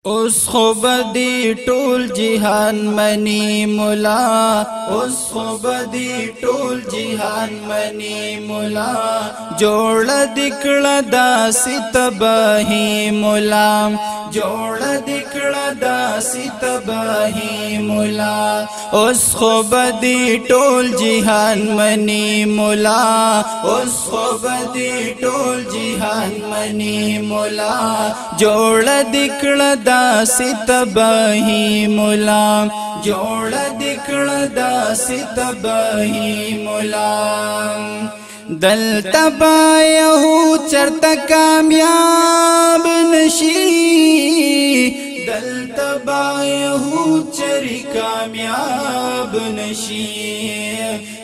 उस खुबदी टोल जिहान मनी मुला, उस खुबदी टोल जिहान मनी मुला, जोड़ दिकड़ दासी तबाही मुला, जोड़ दिकड़ दासी तबाही मुला। उस खुबदी टोल जिहान मनी मुला, उस खुबदी टोल जिहान मनी मुला, जोड़ दिकड़ दासी तबाही मुला, जोड़ दिकड़ दासी तबाही मुला। दल तबायहू चरता कामयाब नशी, दल तबायहू चरी कामयाब नशी,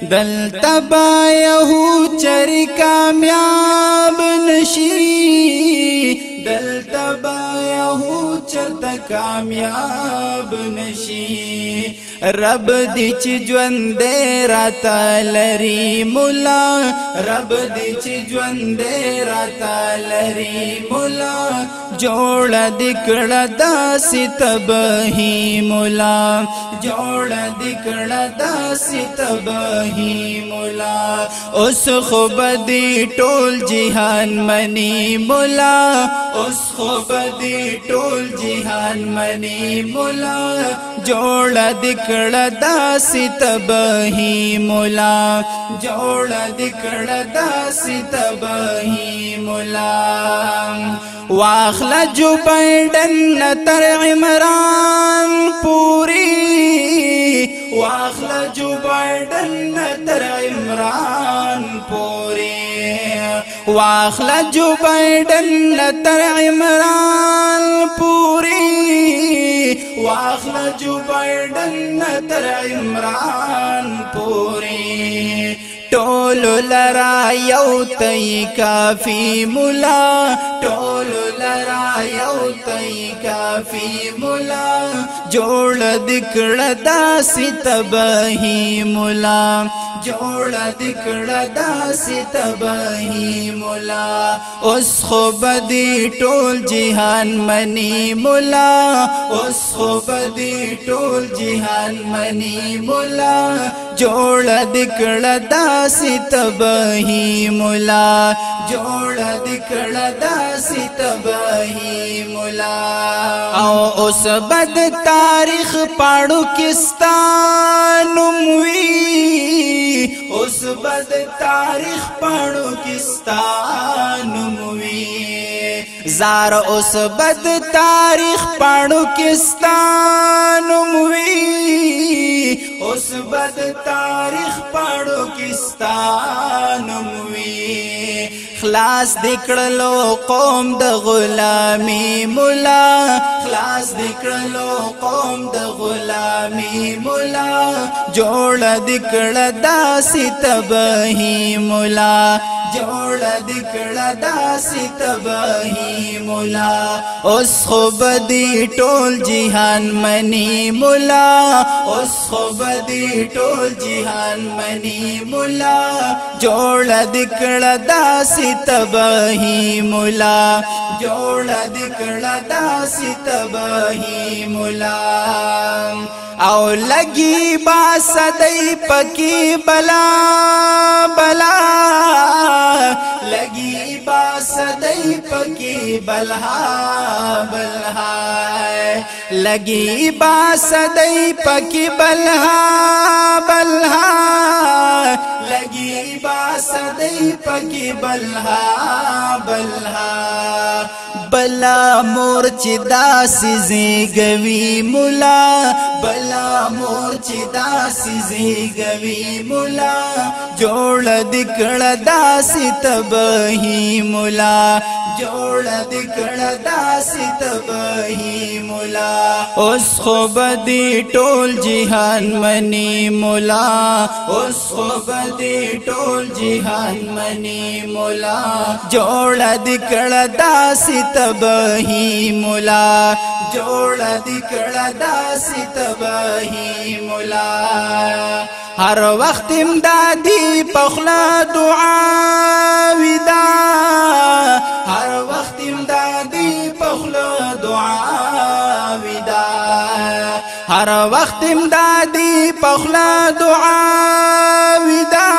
दल तबायहू चरी कामयाब नशी, दल तबायहू चरता कामयाब नशी। रब दिच ज्वंदे राता लरी मुला, रब दिच ज्वंदे राता लरी मुला, जोड़ दिकड़ दासी तबाही मुला, जोड़ दिकड़ दासी तबाही मुला। उस खुबदी टोल जिहान मनी मुला, उस खुबदी टोल जिहान मनी मुला, जोड़ दिकड़ दासी तबाही मुला, जोड़ दिकड़ दासी तबाही मुला। वाखला जो बैडन तर इमरान पूरी, वाखला जो बैडन तर इमरान पूरी, वाखला जो बैडन तर इमरान पूरी, वाखला जो बैडन तर इमरान पूरी। टोल लरा यौ तई काफी मुला, टोल लरा यौ तई काफी मुला, जोड़ दिकड़ दासी तबाही मुला, जोड़ दिकड़ दासी तबाही मुला। उस खुबदी टोल जिहान मनी मुला, उस खुबदी टोल जिहान मनी मुला, जोड़ दिकड़ दासी तबाही मुला, जोड़ दिकड़ दासी तबाही मुला। आओ उस बद तारीख पाड़ू किस्तान मुवी, उस बद तारीख पाड़ू किस्तान मुवी, जार उस बद तारीख पाड़ू किस्तान मुवी, उस बद तारीख पाड़ो किस्तान मुवी। खलास दिकड़लो कौम द गुलामी मुला, खलास दिकड़लो कौम द गुलामी मुला, जोड़ दिकड़ दासी तबाही मुला, जोड़ दिकड़ दासी तबाही मुला। उस खुबदी टोल जिहान मनी मुला, उस खुबदी टोल जिहान मनी मुला, जोड़ दिकड़ दासी तबाही मुला, जोड़ दिकड़ दासी तबाही मुला। आओ लगी बासदई पकी बला बला, लगी बासदई पकी बलहा बलहा, लगी बासदई पकी बलहा बलहा, लगी बासदई पकी बलहा बलहा। बला मोर्ची दासी ज़िगवी मुला, बला मोर्ची दासी ज़िगवी मुला, जोड़ दिकड़ दासी तबाही मुला, जोड़ दिकड़ दासी तबाही मुला। उस खुबदी टोल जिहान मनी मुला, उस खुबदी टोल जिहान मनी मुला, जोड़ दिकड़ दासी तबाही मुला, जोड़ दिकड़ दासी तबाही मुला। हर वक्त इमदादी पखला दुआ विदा, हर वक्त इमदादी पखला दुआ هر وخت امدادی پخلا دعا ودا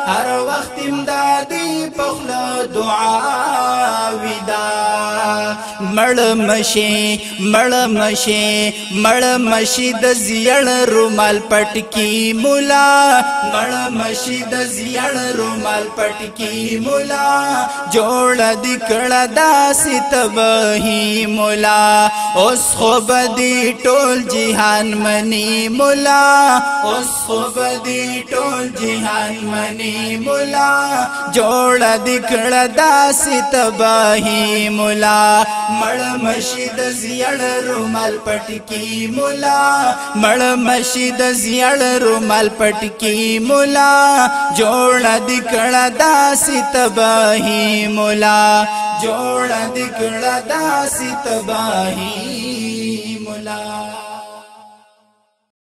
هر وخت امدادی پخلا دعا ودا مړ مشي د زیړ رومال پټکی مولا مړ مشي د زیړ رومال پټکی مولا جوړ د کړه داسې تبهی مولا اوس خو بدی ټول جهان منی مولا اوس خو بدی ټول جهان منی مولا جوړ د کړه داسې تبهی مولا مړ مشي د زیړ رومال پټکی مولا مړ مشي د زیړ رومال پټکی مولا جوړ د کړه داسې تباہی مولا جوړ د کړه داسې تباہی مولا